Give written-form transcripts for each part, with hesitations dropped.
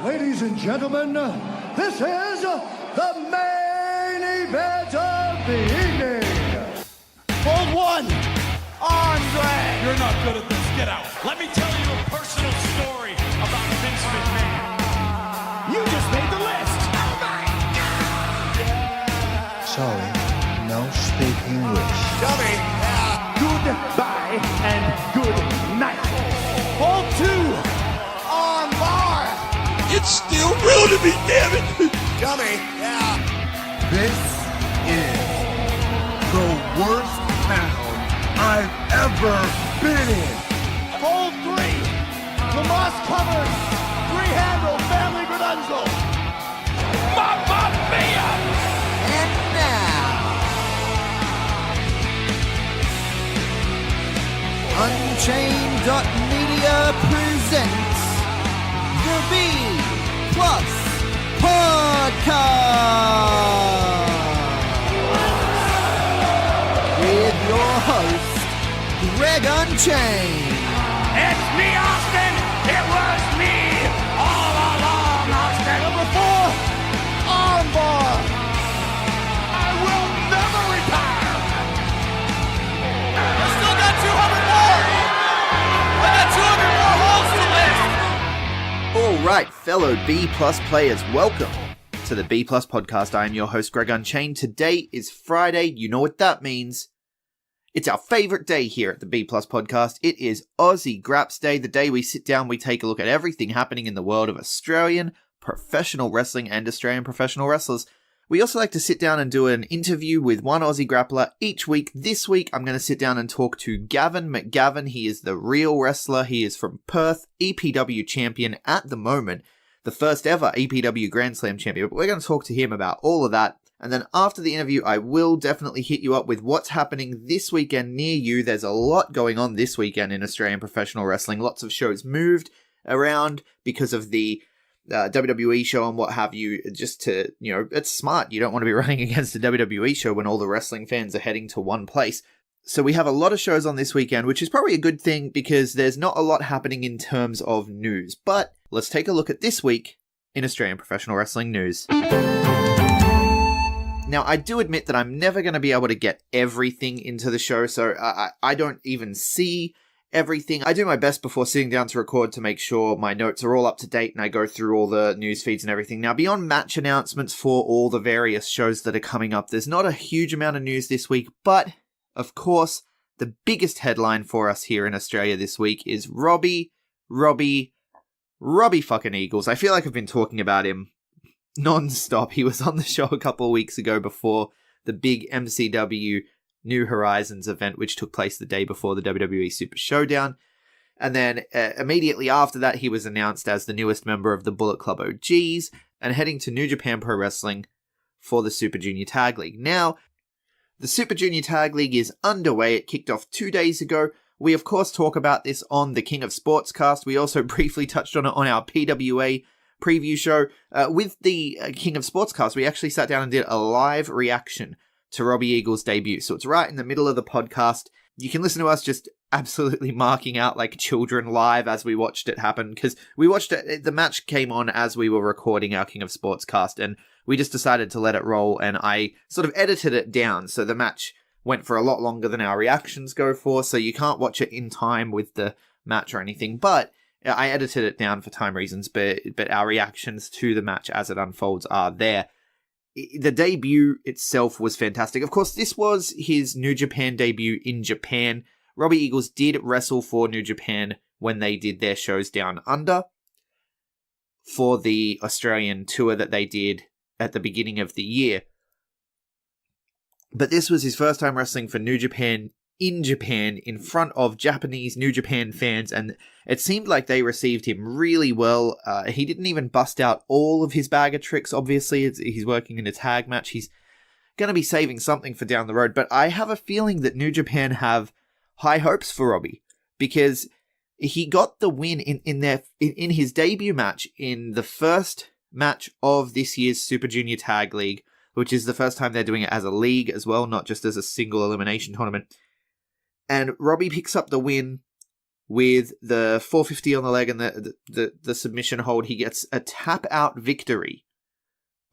Ladies and gentlemen, this is the main event of the evening. Hold one, Andre. You're not good at this. Get out. Let me tell you a personal story about Vince McMahon. You just made the list. Oh my God! Sorry, no speak English. Dummy. Goodbye and good night. Hold two, on bar. It's still real to me, damn it! Dummy. This is the worst town I've ever been in. Hold three, Lamas covered. Three-handle family Gradunzel. Mamma mia! And now, Unchained.media presents the B Plus Podcast with your host, Greg Unchained. It's me, Austin! It was me all along, Austin! Number 4, armbar. I will never retire! I still got 200 more. I got 200 more holes to list. All right, fellow B Plus players, welcome to the B Plus Podcast. I am your host, Greg Unchained. Today is Friday. You know what that means. It's our favorite day here at the B Plus Podcast. It is Aussie Grapps Day, the day we sit down, we take a look at everything happening in the world of Australian professional wrestling and Australian professional wrestlers. We also like to sit down and do an interview with one Aussie grappler each week. This week, I'm going to sit down and talk to Gavin McGavin. He is the real wrestler. He is from Perth, EPW champion at the moment, the first ever EPW Grand Slam champion. But we're going to talk to him about all of that. And then after the interview, I will definitely hit you up with what's happening this weekend near you. There's a lot going on this weekend in Australian professional wrestling. Lots of shows moved around because of the WWE show and what have you, just to, it's smart. You don't want to be running against the WWE show when all the wrestling fans are heading to one place. So we have a lot of shows on this weekend, which is probably a good thing because there's not a lot happening in terms of news. But let's take a look at this week in Australian professional wrestling news. Now, I do admit that I'm never going to be able to get everything into the show, so I don't even see everything. I do my best before sitting down to record to make sure my notes are all up to date and I go through all the news feeds and everything. Now, beyond match announcements for all the various shows that are coming up, there's not a huge amount of news this week, but of course, the biggest headline for us here in Australia this week is Robbie fucking Eagles. I feel like I've been talking about him non-stop. He was on the show a couple of weeks ago before the big MCW New Horizons event, which took place the day before the WWE Super Showdown. And then immediately after that, he was announced as the newest member of the Bullet Club OGs and heading to New Japan Pro Wrestling for the Super Junior Tag League. Now, the Super Junior Tag League is underway. It kicked off 2 days ago. We, of course, talk about this on the King of Sportscast. We also briefly touched on it on our PWA preview show. With the King of Sportscast, we actually sat down and did a live reaction to Robbie Eagles' debut. So it's right in the middle of the podcast. You can listen to us just absolutely marking out like children live as we watched it happen, because we watched it, the match came on as we were recording our King of Sportscast, and we just decided to let it roll, and I sort of edited it down, so the match went for a lot longer than our reactions go for, so you can't watch it in time with the match or anything, but I edited it down for time reasons, but our reactions to the match as it unfolds are there. The debut itself was fantastic. Of course, this was his New Japan debut in Japan. Robbie Eagles did wrestle for New Japan when they did their shows down under for the Australian tour that they did at the beginning of the year. But this was his first time wrestling for New Japan in Japan in front of Japanese New Japan fans, and it seemed like they received him really well. He didn't even bust out all of his bag of tricks, obviously. He's working in a tag match. He's going to be saving something for down the road, but I have a feeling that New Japan have high hopes for Robbie, because he got the win in his debut match in the first match of this year's Super Junior Tag League, which is the first time they're doing it as a league as well, not just as a single elimination tournament. And Robbie picks up the win with the 450 on the leg and the submission hold, he gets a tap-out victory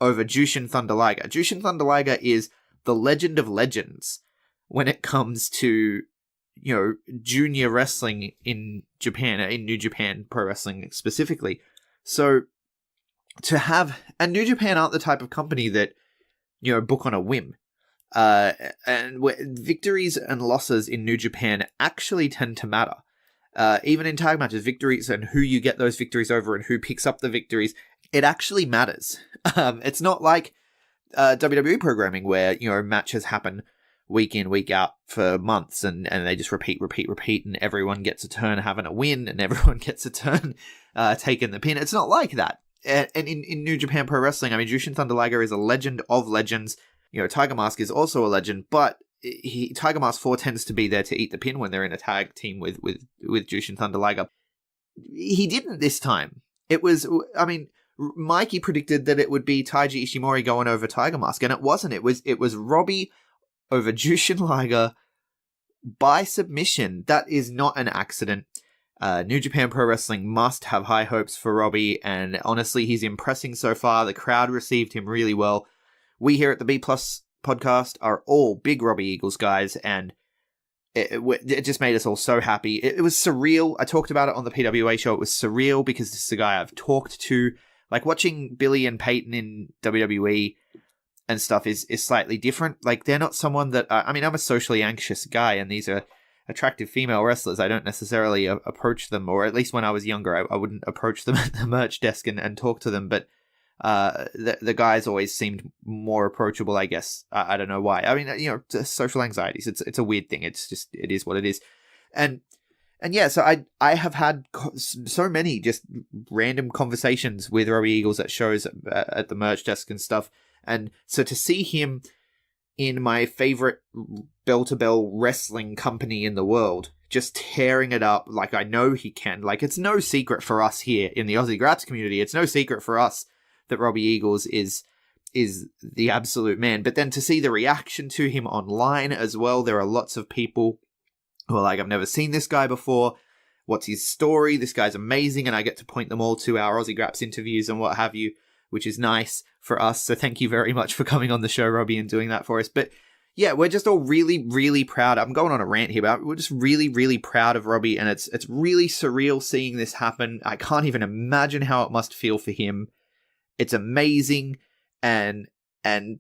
over Jushin Thunder Liger. Jushin Thunder Liger is the legend of legends when it comes to, junior wrestling in Japan, in New Japan Pro Wrestling specifically. So and New Japan aren't the type of company that, book on a whim. And victories and losses in New Japan actually tend to matter. Even in tag matches, victories and who you get those victories over and who picks up the victories, it actually matters. It's not like WWE programming where, matches happen week in, week out for months and they just repeat, and everyone gets a turn having a win and everyone gets a turn taking the pin. It's not like that. And in New Japan Pro Wrestling, I mean, Jushin Thunder Liger is a legend of legends. Tiger Mask is also a legend, but Tiger Mask 4 tends to be there to eat the pin when they're in a tag team with Jushin Thunder Liger. He didn't this time. It was, Mikey predicted that it would be Taiji Ishimori going over Tiger Mask, and it wasn't. It was Robbie over Jushin Liger by submission. That is not an accident. New Japan Pro Wrestling must have high hopes for Robbie, and honestly, he's impressing so far. The crowd received him really well. We here at the B Plus podcast are all big Robbie Eagles guys, and it just made us all so happy. It was surreal. I talked about it on the PWA show. It was surreal because this is a guy I've talked to. Like, watching Billy and Peyton in WWE and stuff is slightly different. Like, they're not someone that... I'm a socially anxious guy, and these are attractive female wrestlers. I don't necessarily approach them, or at least when I was younger, I wouldn't approach them at the merch desk and talk to them, but the guys always seemed more approachable, I guess. I don't know why. I mean, social anxieties. It's a weird thing. It's just, it is what it is. And yeah, so I have had so many just random conversations with Robbie Eagles at shows at the merch desk and stuff. And so to see him in my favorite bell-to-bell wrestling company in the world, just tearing it up like I know he can. Like, it's no secret for us here in the Aussie Grapps community. It's no secret for us that Robbie Eagles is the absolute man. But then to see the reaction to him online as well, there are lots of people who are like, I've never seen this guy before. What's his story? This guy's amazing. And I get to point them all to our Aussie Grapps interviews and what have you, which is nice for us. So thank you very much for coming on the show, Robbie, and doing that for us. But yeah, we're just all really, really proud. I'm going on a rant here, but we're just really, really proud of Robbie. And it's really surreal seeing this happen. I can't even imagine how it must feel for him. It's amazing. And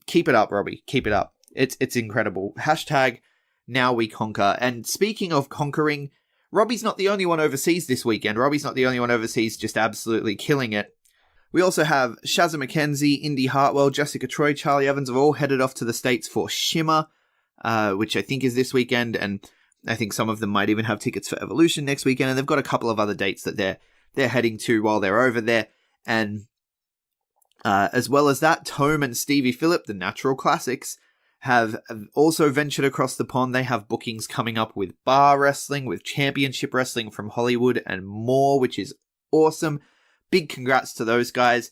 keep it up, Robbie. Keep it up. It's incredible. Hashtag now we conquer. And speaking of conquering, Robbie's not the only one overseas this weekend. Robbie's not the only one overseas just absolutely killing it. We also have Shazza McKenzie, Indi Hartwell, Jessica Troy, Charli Evans have all headed off to the States for Shimmer, which I think is this weekend, and I think some of them might even have tickets for Evolution next weekend, and they've got a couple of other dates that they're heading to while they're over there. And as well as that, Tome and Stevie Filip, the Natural Classics, have also ventured across the pond. They have bookings coming up with bar wrestling, with championship wrestling from Hollywood, and more, which is awesome. Big congrats to those guys.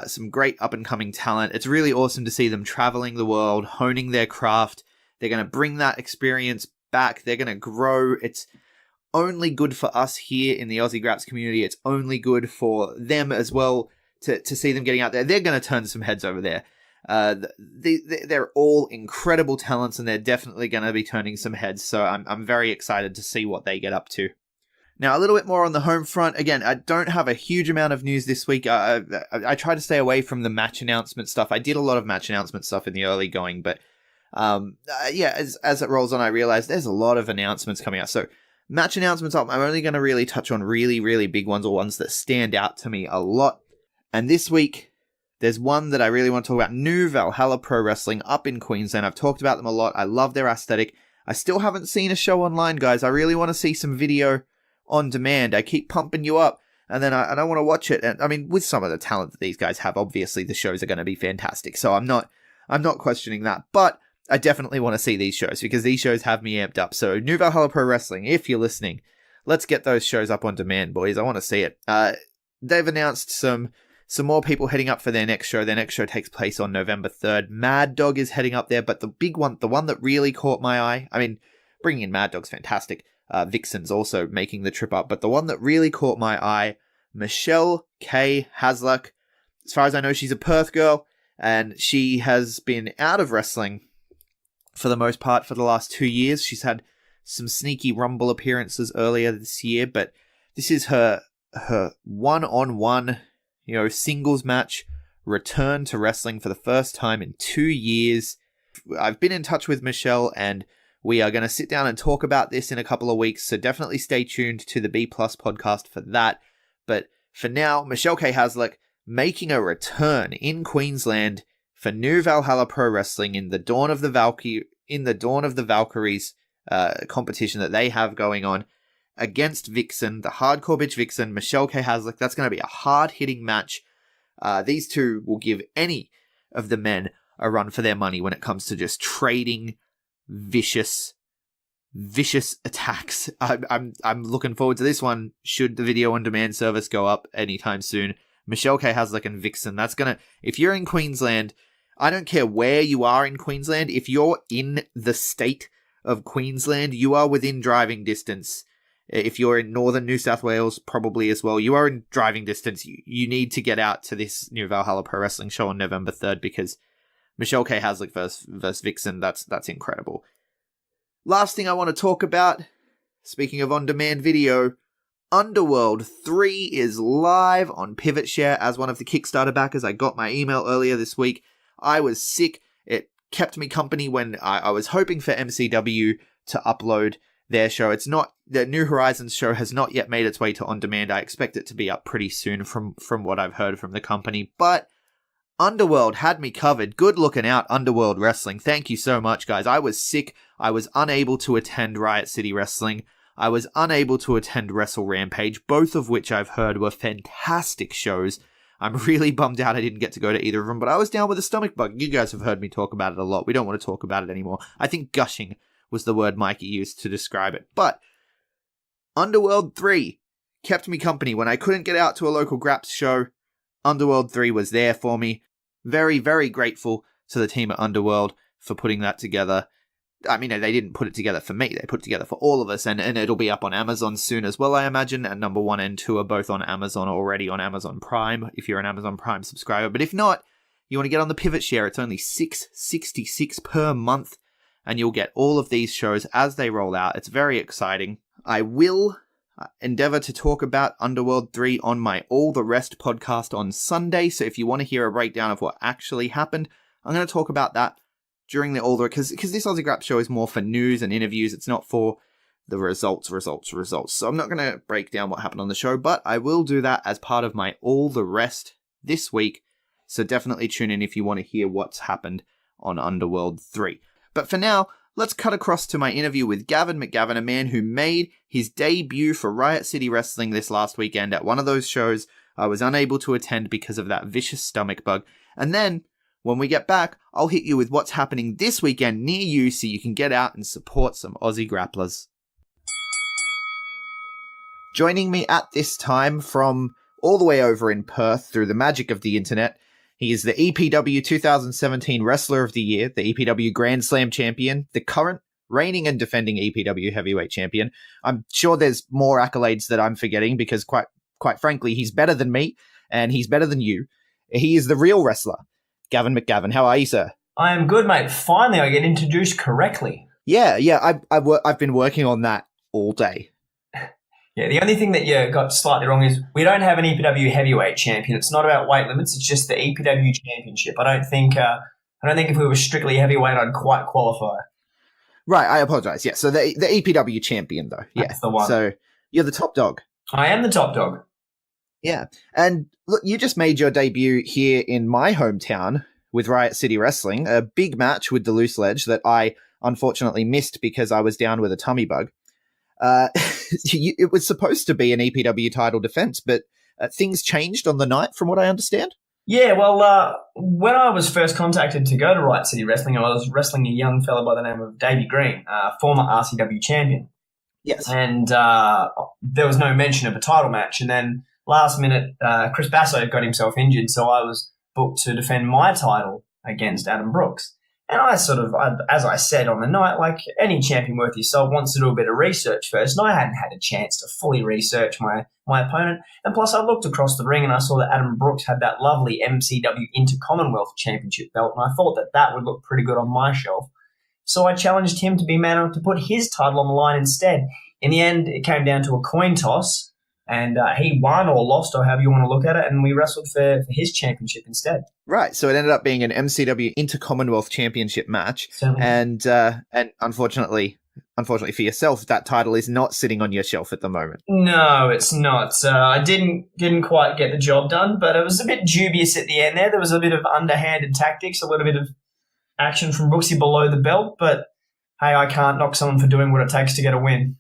Some great up-and-coming talent. It's really awesome to see them traveling the world, honing their craft. They're going to bring that experience back. They're going to grow. It's only good for us here in the Aussie Grapps community. It's only good for them as well to see them getting out there. They're going to turn some heads over there. They're all incredible talents, and they're definitely going to be turning some heads. So I'm very excited to see what they get up to. Now, a little bit more on the home front. Again, I don't have a huge amount of news this week. I try to stay away from the match announcement stuff. I did a lot of match announcement stuff in the early going, but yeah, as it rolls on, I realize there's a lot of announcements coming out. So match announcements, I'm only going to really touch on really, really big ones, or ones that stand out to me a lot. And this week, there's one that I really want to talk about. New Valhalla Pro Wrestling up in Queensland. I've talked about them a lot. I love their aesthetic. I still haven't seen a show online, guys. I really want to see some video on demand. I keep pumping you up, and then I don't want to watch it. And I mean, with some of the talent that these guys have, obviously the shows are going to be fantastic. So I'm not questioning that, but I definitely want to see these shows because these shows have me amped up. So New Valhalla Pro Wrestling, if you're listening, let's get those shows up on demand, boys. I want to see it. They've announced some more people heading up for their next show. Their next show takes place on November 3rd. Mad Dog is heading up there, but the big one, the one that really caught my eye, I mean, bringing in Mad Dog's fantastic, Vixen's also making the trip up. But the one that really caught my eye, Michelle K Hasluck. As far as I know, she's a Perth girl, and she has been out of wrestling for the most part for the last 2 years. She's had some sneaky Rumble appearances earlier this year, but this is her one-on-one, singles match return to wrestling for the first time in 2 years. I've been in touch with Michelle, and we are going to sit down and talk about this in a couple of weeks, so definitely stay tuned to the B Plus podcast for that. But for now, Michelle K Hasluck making a return in Queensland for new Valhalla Pro Wrestling in the Dawn of the Valkyries competition that they have going on against Vixen, the hardcore bitch Vixen, Michelle K Hasluck. That's going to be a hard-hitting match. These two will give any of the men a run for their money when it comes to just trading vicious attacks. I'm looking forward to this one. Should the video on demand service go up anytime soon, Michelle K Hasluck and Vixen. That's gonna. If you're in Queensland, I don't care where you are in Queensland. If you're in the state of Queensland, you are within driving distance. If you're in northern New South Wales, probably as well, you are in driving distance. You need to get out to this new Valhalla Pro Wrestling show on November 3rd because Michelle K Hasluck versus Vixen. That's incredible. Last thing I want to talk about, speaking of on-demand video, Underworld 3 is live on pivotshare as one of the Kickstarter backers. I got my email earlier this week. I was sick. It kept me company when I was hoping for MCW to upload their show. It's not, the New Horizons show has not yet made its way to on-demand. I expect it to be up pretty soon from what I've heard from the company. But Underworld had me covered. Good looking out, Underworld Wrestling. Thank you so much, guys. I was sick. I was unable to attend Riot City Wrestling. I was unable to attend Wrestle Rampage, both of which I've heard were fantastic shows. I'm really bummed out I didn't get to go to either of them, but I was down with a stomach bug. You guys have heard me talk about it a lot. We don't want to talk about it anymore. I think gushing was the word Mikey used to describe it. But Underworld 3 kept me company. When I couldn't get out to a local Grapps show, Underworld 3 was there for me. Very, very grateful to the team at Underworld for putting that together. I mean, they didn't put it together for me. They put it together for all of us, and it'll be up on Amazon soon as well, I imagine. And number 1 and 2 are both on Amazon already on Amazon Prime, if you're an Amazon Prime subscriber. But if not, you want to get on the Pivot Share. It's only $6.66 per month, and you'll get all of these shows as they roll out. It's very exciting. I will endeavor to talk about Underworld 3 on my All the Rest podcast on Sunday, so if you want to hear a breakdown of what actually happened, I'm going to talk about that during the All the Rest, because this Aussie Grapps show is more for news and interviews. It's not for the results. So I'm not going to break down what happened on the show, but I will do that as part of my All the Rest this week, so definitely tune in if you want to hear what's happened on Underworld 3. But for now, let's cut across to my interview with Gavin McGavin, a man who made his debut for Riot City Wrestling this last weekend at one of those shows I was unable to attend because of that vicious stomach bug. And then, when we get back, I'll hit you with what's happening this weekend near you so you can get out and support some Aussie grapplers. Joining me at this time from all the way over in Perth through the magic of the internet, he is the EPW 2017 Wrestler of the Year, the EPW Grand Slam Champion, the current reigning and defending EPW Heavyweight Champion. I'm sure there's more accolades that I'm forgetting because quite frankly, he's better than me and he's better than you. He is the real wrestler, Gavin McGavin. How are you, sir? I am good, mate. Finally, I get introduced correctly. Yeah. I've been working on that all day. Yeah, the only thing that you got slightly wrong is we don't have an EPW heavyweight champion. It's not about weight limits. It's just the EPW championship. I don't think if we were strictly heavyweight, I'd quite qualify. Right, I apologize. Yeah, so the EPW champion, though. Yeah, that's the one. So you're the top dog. I am the top dog. Yeah, and look, you just made your debut here in my hometown with Riot City Wrestling, a big match with the Loose Ledge that I unfortunately missed because I was down with a tummy bug. It was supposed to be an EPW title defense, but things changed on the night from what I understand. Yeah, well, when I was first contacted to go to Riot City Wrestling, I was wrestling a young fella by the name of Davey Green, former RCW champion. Yes. And there was no mention of a title match. And then last minute, Chris Basso got himself injured, so I was booked to defend my title against Adam Brooks. And as I said on the night, like any champion worth his salt wants to do a bit of research first, and I hadn't had a chance to fully research my opponent. And plus, I looked across the ring and I saw that Adam Brooks had that lovely MCW Inter-Commonwealth Championship belt, and I thought that would look pretty good on my shelf. So I challenged him to be man enough to put his title on the line instead. In the end, it came down to a coin toss, and he won or lost, or however you want to look at it, and we wrestled for his championship instead. Right, so it ended up being an MCW Inter-Commonwealth Championship match, and unfortunately for yourself, that title is not sitting on your shelf at the moment. No, it's not. I didn't quite get the job done, but it was a bit dubious at the end there. There was a bit of underhanded tactics, a little bit of action from Brooksy below the belt, but hey, I can't knock someone for doing what it takes to get a win.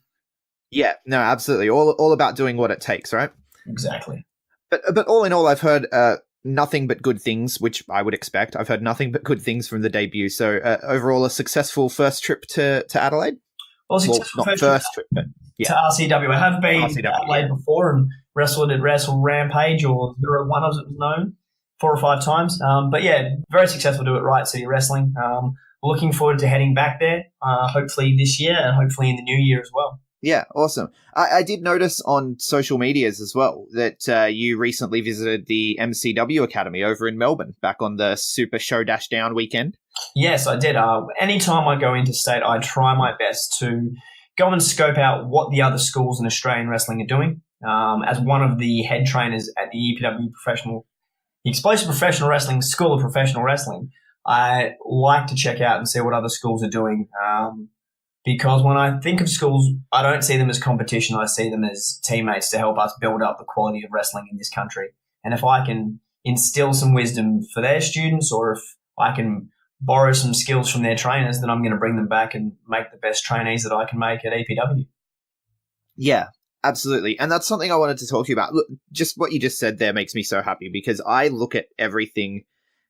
Yeah, no, absolutely. All about doing what it takes, right? Exactly. But all in all, I've heard nothing but good things, which I would expect. I've heard nothing but good things from the debut. So overall, a successful first trip to Adelaide? Well, to RCW. I have been to Adelaide before and wrestled at Wrestle Rampage, or 01 as it was known, 4 or 5 times. But yeah, very successful to do it right, City Wrestling. Looking forward to heading back there, hopefully this year and hopefully in the new year as well. Yeah, awesome. I did notice on social medias as well that you recently visited the MCW Academy over in Melbourne back on the Super Show Dash Down weekend. Yes, I did. Anytime I go interstate, I try my best to go and scope out what the other schools in Australian wrestling are doing. As one of the head trainers at the EPW the Explosive Professional Wrestling School of Professional Wrestling, I like to check out and see what other schools are doing. Because when I think of schools, I don't see them as competition. I see them as teammates to help us build up the quality of wrestling in this country. And if I can instill some wisdom for their students, or if I can borrow some skills from their trainers, then I'm going to bring them back and make the best trainees that I can make at EPW. Yeah, absolutely. And that's something I wanted to talk to you about. Look, just what you just said there makes me so happy, because I look at everything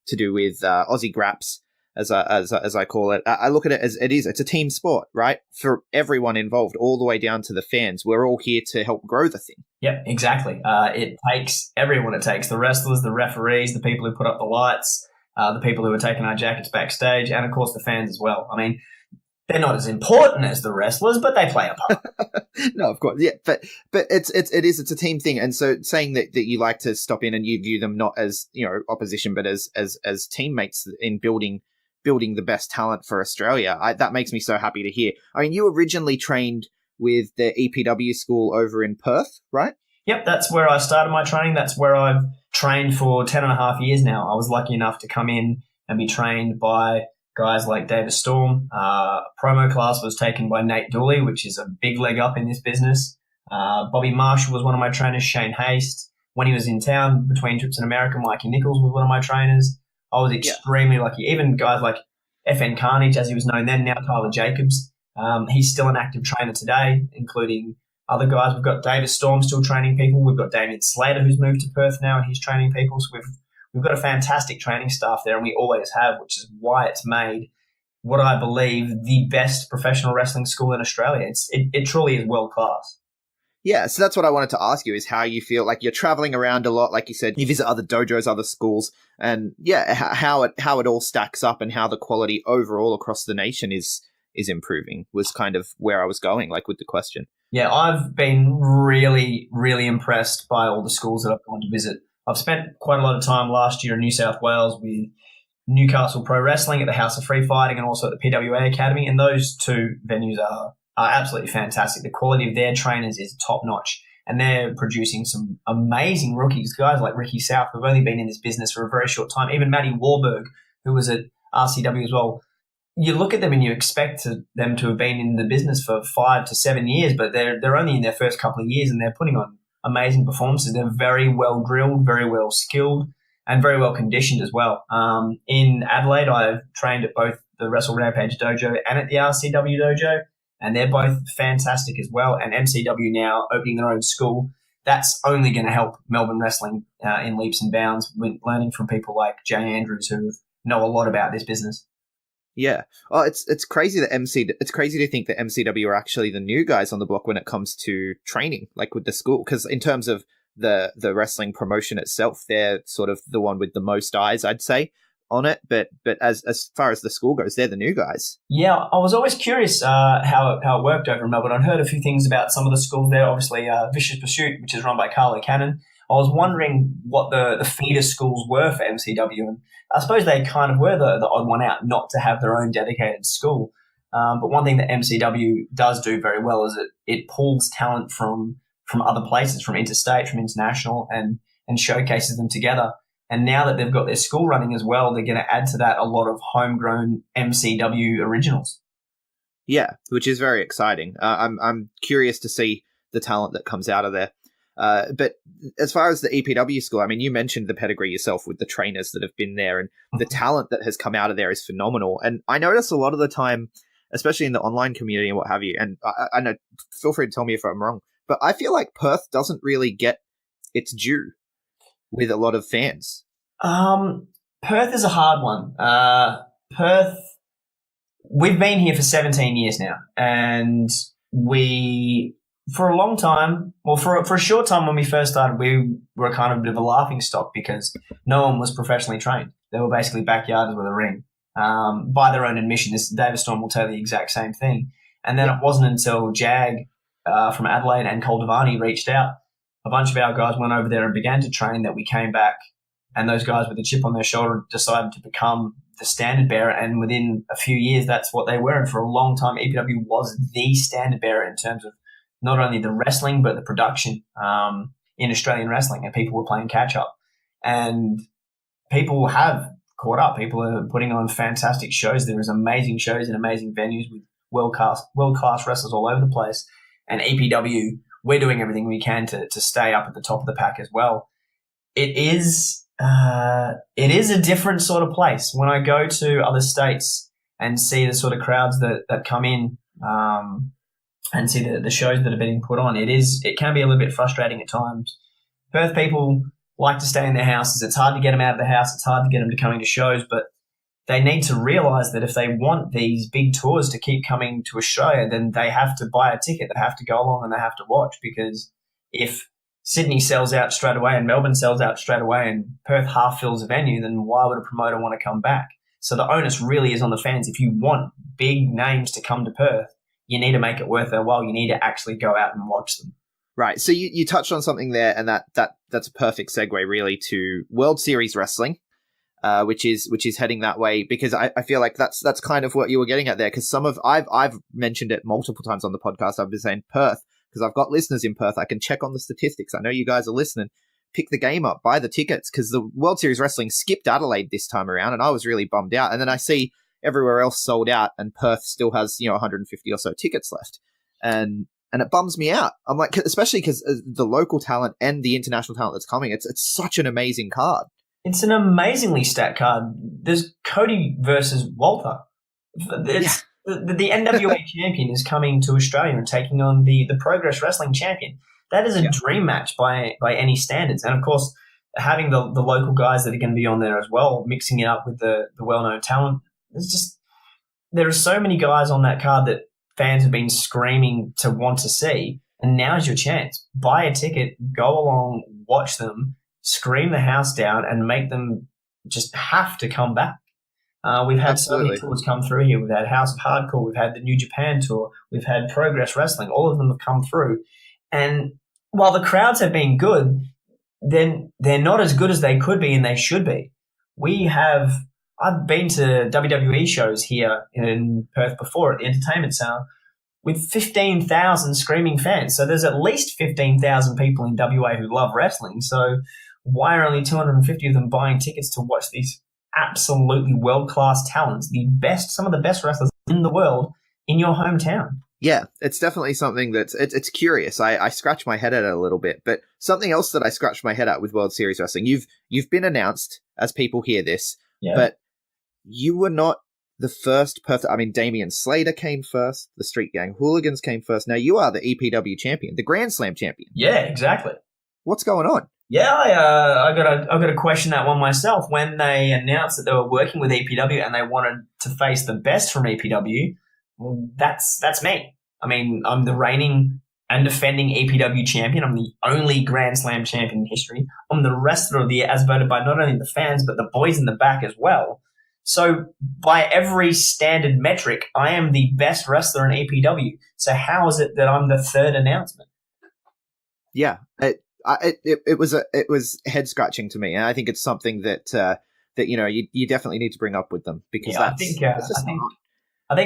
to do with Aussie Grapps, as I call it. I look at it as it's a team sport, right? For everyone involved, all the way down to the fans. We're all here to help grow the thing. Yep, exactly. It takes everyone. It takes the wrestlers, the referees, the people who put up the lights, the people who are taking our jackets backstage, and of course the fans as well. I mean, they're not as important as the wrestlers, but they play a part. No, of course, yeah, but it's a team thing, and so saying that you like to stop in and you view them not as opposition, but as teammates in building the best talent for Australia. That makes me so happy to hear. I mean, you originally trained with the EPW school over in Perth, right? Yep, that's where I started my training. That's where I've trained for 10 and a half years now. I was lucky enough to come in and be trained by guys like David Storm. Promo class was taken by Nate Dooley, which is a big leg up in this business. Bobby Marshall was one of my trainers, Shane Haste. When he was in town between trips in America, Mikey Nichols was one of my trainers. I was extremely lucky. Even guys like FN Carnage, as he was known then, now Tyler Jacobs. He's still an active trainer today, including other guys. We've got David Storm still training people. We've got Damien Slater, who's moved to Perth now, and he's training people. So we've got a fantastic training staff there, and we always have, which is why it's made what I believe the best professional wrestling school in Australia. It truly is world class. Yeah, so that's what I wanted to ask you, is how you feel. Like, you're traveling around a lot, like you said, you visit other dojos, other schools, and how it all stacks up and how the quality overall across the nation is improving was kind of where I was going, like, with the question. Yeah, I've been really, really impressed by all the schools that I've gone to visit. I've spent quite a lot of time last year in New South Wales with Newcastle Pro Wrestling at the House of Free Fighting and also at the PWA Academy, and those two venues are absolutely fantastic. The quality of their trainers is top-notch, and they're producing some amazing rookies, guys like Ricky South, who've only been in this business for a very short time. Even Matty Warburg, who was at RCW as well. You look at them and you expect them to have been in the business for 5 to 7 years, but they're only in their first couple of years, and they're putting on amazing performances. They're very well drilled, very well skilled, and very well conditioned as well. In Adelaide, I've trained at both the Wrestle Rampage Dojo and at the RCW Dojo, and they're both fantastic as well. And MCW now opening their own school, that's only going to help Melbourne wrestling in leaps and bounds, with learning from people like Jay Andrews, who know a lot about this business. Yeah. Oh, it's crazy that it's crazy to think that MCW are actually the new guys on the block when it comes to training, like with the school. Because in terms of the wrestling promotion itself, they're sort of the one with the most eyes, I'd say. on it, but as far as the school goes, they're the new guys. Yeah, I was always curious how it worked over in Melbourne. I'd heard a few things about some of the schools there. Obviously, Vicious Pursuit, which is run by Carlo Cannon. I was wondering what the feeder schools were for MCW, and I suppose they kind of were the odd one out not to have their own dedicated school. But one thing that MCW does do very well is it pulls talent from other places, from interstate, from international, and showcases them together. And now that they've got their school running as well, they're going to add to that a lot of homegrown MCW originals. Yeah, which is very exciting. I'm curious to see the talent that comes out of there. But as far as the EPW school, I mean, you mentioned the pedigree yourself with the trainers that have been there, and the talent that has come out of there is phenomenal. And I notice a lot of the time, especially in the online community and what have you, and I know, feel free to tell me if I'm wrong, but I feel like Perth doesn't really get its due with a lot of fans. Perth is a hard one. Perth, we've been here for 17 years now, and for a long time, well, for a short time when we first started, we were kind of a bit of a laughing stock because no one was professionally trained. They were basically backyarders with a ring. By their own admission, David Storm will tell you the exact same thing. And then it wasn't until Jag from Adelaide and Cole Devani reached out. A bunch of our guys went over there and began to train, that we came back, and those guys with a chip on their shoulder decided to become the standard bearer, and within a few years, that's what they were. And for a long time, EPW was the standard bearer in terms of not only the wrestling, but the production in Australian wrestling, and people were playing catch-up. And people have caught up. People are putting on fantastic shows. There is amazing shows in amazing venues with world-class wrestlers all over the place. And EPW, we're doing everything we can to stay up at the top of the pack as well. It is a different sort of place. When I go to other states and see the sort of crowds that come in and see the shows that are being put on, it can be a little bit frustrating at times. Perth people like to stay in their houses. It's hard to get them out of the house. It's hard to get them to coming to shows, but they need to realise that if they want these big tours to keep coming to Australia, then they have to buy a ticket. They have to go along and they have to watch, because if Sydney sells out straight away and Melbourne sells out straight away and Perth half fills a venue, then why would a promoter want to come back? So the onus really is on the fans. If you want big names to come to Perth, you need to make it worth their while. You need to actually go out and watch them. Right. So you touched on something there, and that's a perfect segue really to World Series Wrestling, which is heading that way, because I feel like that's kind of what you were getting at there. Because I've mentioned it multiple times on the podcast. I've been saying Perth because I've got listeners in Perth. I can check on the statistics. I know you guys are listening. Pick the game up, buy the tickets, because the World Series Wrestling skipped Adelaide this time around, and I was really bummed out. And then I see everywhere else sold out, and Perth still has 150 or so tickets left, and it bums me out. I'm like, especially because the local talent and the international talent that's coming, it's such an amazing card. It's an amazingly stacked card. There's Cody versus Walter. The NWA champion is coming to Australia and taking on the Progress Wrestling champion. That is a dream match by any standards. And of course, having the local guys that are going to be on there as well, mixing it up with the well-known talent. There are so many guys on that card that fans have been screaming to want to see, and now's your chance. Buy a ticket, go along, watch them, scream the house down, and make them just have to come back. We've had so many tours come through here. We've had House of Hardcore, we've had the New Japan tour, we've had Progress Wrestling. All of them have come through. And while the crowds have been good, then they're not as good as they could be and they should be. I've been to WWE shows here in Perth before at the Entertainment Centre with 15,000 screaming fans. So there's at least 15,000 people in WA who love wrestling. So why are only 250 of them buying tickets to watch these absolutely world-class talents, some of the best wrestlers in the world, in your hometown? Yeah, it's definitely something it's curious. I scratch my head at it a little bit, but something else that I scratched my head at with World Series Wrestling, you've been announced as people hear this, but you were not the first person. I mean, Damian Slater came first. The Street Gang Hooligans came first. Now you are the EPW champion, the Grand Slam champion. Yeah, exactly. What's going on? Yeah, I got to question that one myself. When they announced that they were working with EPW and they wanted to face the best from EPW, well, that's me. I mean, I'm the reigning and defending EPW champion. I'm the only Grand Slam champion in history. I'm the wrestler of the year as voted by not only the fans, but the boys in the back as well. So by every standard metric, I am the best wrestler in EPW. So how is it that I'm the third announcement? Yeah, it was head scratching to me, and I think it's something that you definitely need to bring up with them because I think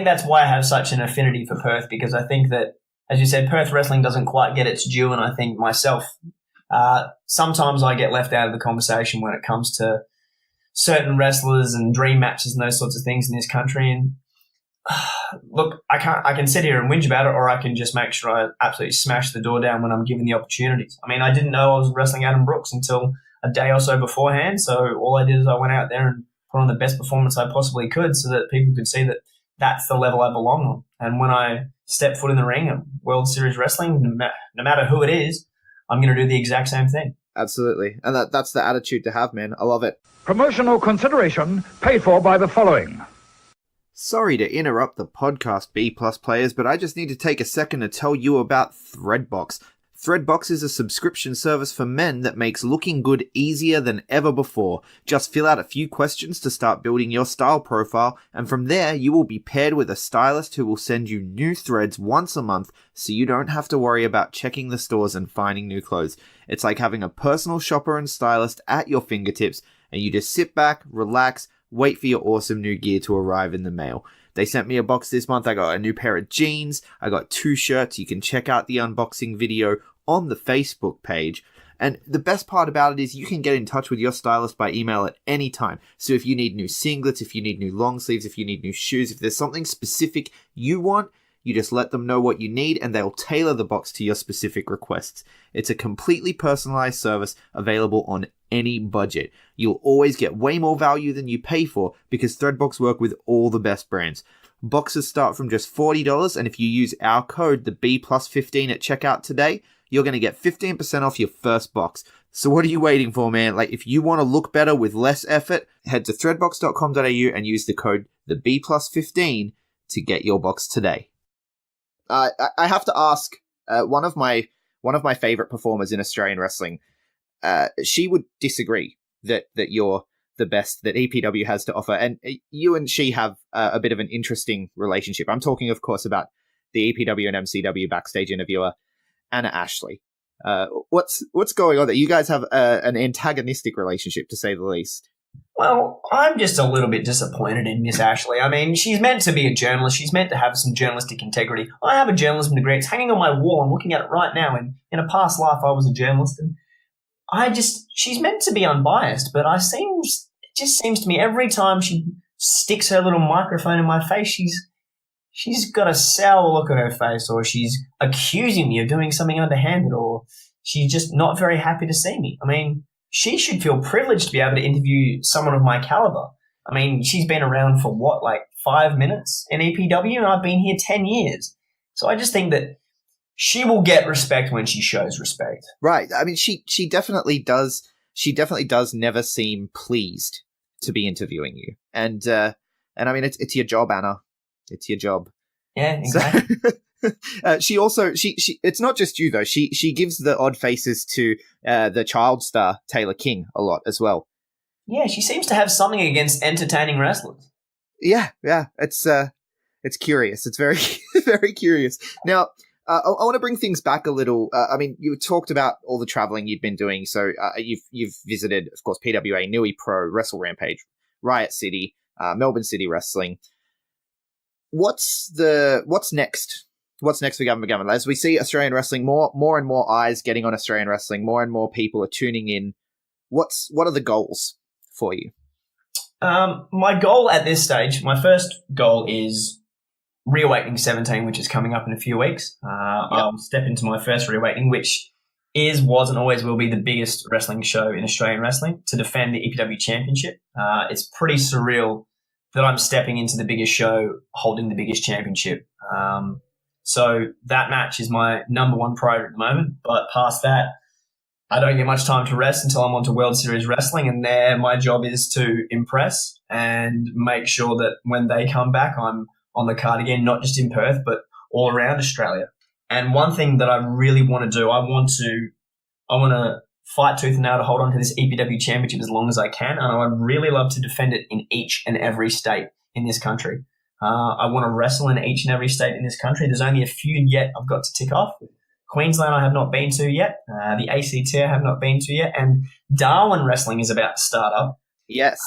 that's why I have such an affinity for Perth, because I think that, as you said, Perth wrestling doesn't quite get its due, and I think myself, sometimes I get left out of the conversation when it comes to certain wrestlers and dream matches and those sorts of things in this country. And look, I can sit here and whinge about it, or I can just make sure I absolutely smash the door down when I'm given the opportunities. I mean, I didn't know I was wrestling Adam Brooks until a day or so beforehand, so all I did is I went out there and put on the best performance I possibly could so that people could see that that's the level I belong on. And when I step foot in the ring at World Series Wrestling, no matter who it is, I'm going to do the exact same thing. Absolutely. And that's the attitude to have, man. I love it. Promotional consideration paid for by the following. Sorry to interrupt the podcast, B+ players, but I just need to take a second to tell you about Threadbox. Threadbox is a subscription service for men that makes looking good easier than ever before. Just fill out a few questions to start building your style profile, and from there you will be paired with a stylist who will send you new threads once a month so you don't have to worry about checking the stores and finding new clothes. It's like having a personal shopper and stylist at your fingertips, and you just sit back, relax, wait for your awesome new gear to arrive in the mail. They sent me a box this month. I got a new pair of jeans. I got 2 shirts. You can check out the unboxing video on the Facebook page. And the best part about it is you can get in touch with your stylist by email at any time. So if you need new singlets, if you need new long sleeves, if you need new shoes, if there's something specific you want, you just let them know what you need and they'll tailor the box to your specific requests. It's a completely personalized service available on any budget. You'll always get way more value than you pay for because Threadbox work with all the best brands. Boxes start from just $40, and if you use our code, the B+15 at checkout today, you're going to get 15% off your first box. So what are you waiting for, man? Like, if you want to look better with less effort, head to threadbox.com.au and use the code the B+15 to get your box today. I have to ask, one of my favorite performers in Australian wrestling, she would disagree that you're the best that EPW has to offer, and you and she have a bit of an interesting relationship. I'm talking, of course, about the EPW and MCW backstage interviewer Anna Ashley. What's going on there? You guys have an antagonistic relationship, to say the least. Well, I'm just a little bit disappointed in Miss Ashley. I mean, she's meant to be a journalist. She's meant to have some journalistic integrity. I have a journalism degree. It's hanging on my wall. I'm looking at it right now. And in a past life, I was a journalist. And she's meant to be unbiased, but it just seems to me every time she sticks her little microphone in my face, she's got a sour look on her face, or she's accusing me of doing something underhanded, or she's just not very happy to see me. I mean, she should feel privileged to be able to interview someone of my caliber. I mean, she's been around for 5 minutes in EPW, and I've been here 10 years. So I just think that she will get respect when she shows respect. Right. I mean, she definitely does. She definitely does never seem pleased to be interviewing you. And I mean, it's your job, Anna. It's your job. Yeah, exactly. She also it's not just you though. She gives the odd faces to the child star Taylor King a lot as well. Yeah, she seems to have something against entertaining wrestlers. Yeah, it's curious. It's very very curious. Now, I want to bring things back a little. I mean, you talked about all the traveling you've been doing. So you've visited, of course, PWA, Nui Pro, Wrestle Rampage, Riot City, Melbourne City Wrestling. What's next? What's next for Gavin McGavin? As we see Australian wrestling, more and more eyes getting on Australian wrestling, more and more people are tuning in. What are the goals for you? My goal at this stage, my first goal is Reawakening 17, which is coming up in a few weeks. I'll step into my first Reawakening, which was and always will be the biggest wrestling show in Australian wrestling, to defend the EPW Championship. It's pretty surreal that I'm stepping into the biggest show holding the biggest championship. So that match is my number one priority at the moment. But past that, I don't get much time to rest until I'm on to World Series Wrestling. And there, my job is to impress and make sure that when they come back, I'm on the card again, not just in Perth, but all around Australia. And one thing that I really want to do, I want to fight tooth and nail to hold on to this EPW championship as long as I can. And I would really love to defend it in each and every state in this country. I want to wrestle in each and every state in this country. There's only a few yet I've got to tick off. Queensland I have not been to yet. The ACT I have not been to yet. And Darwin wrestling is about to start up. Yes.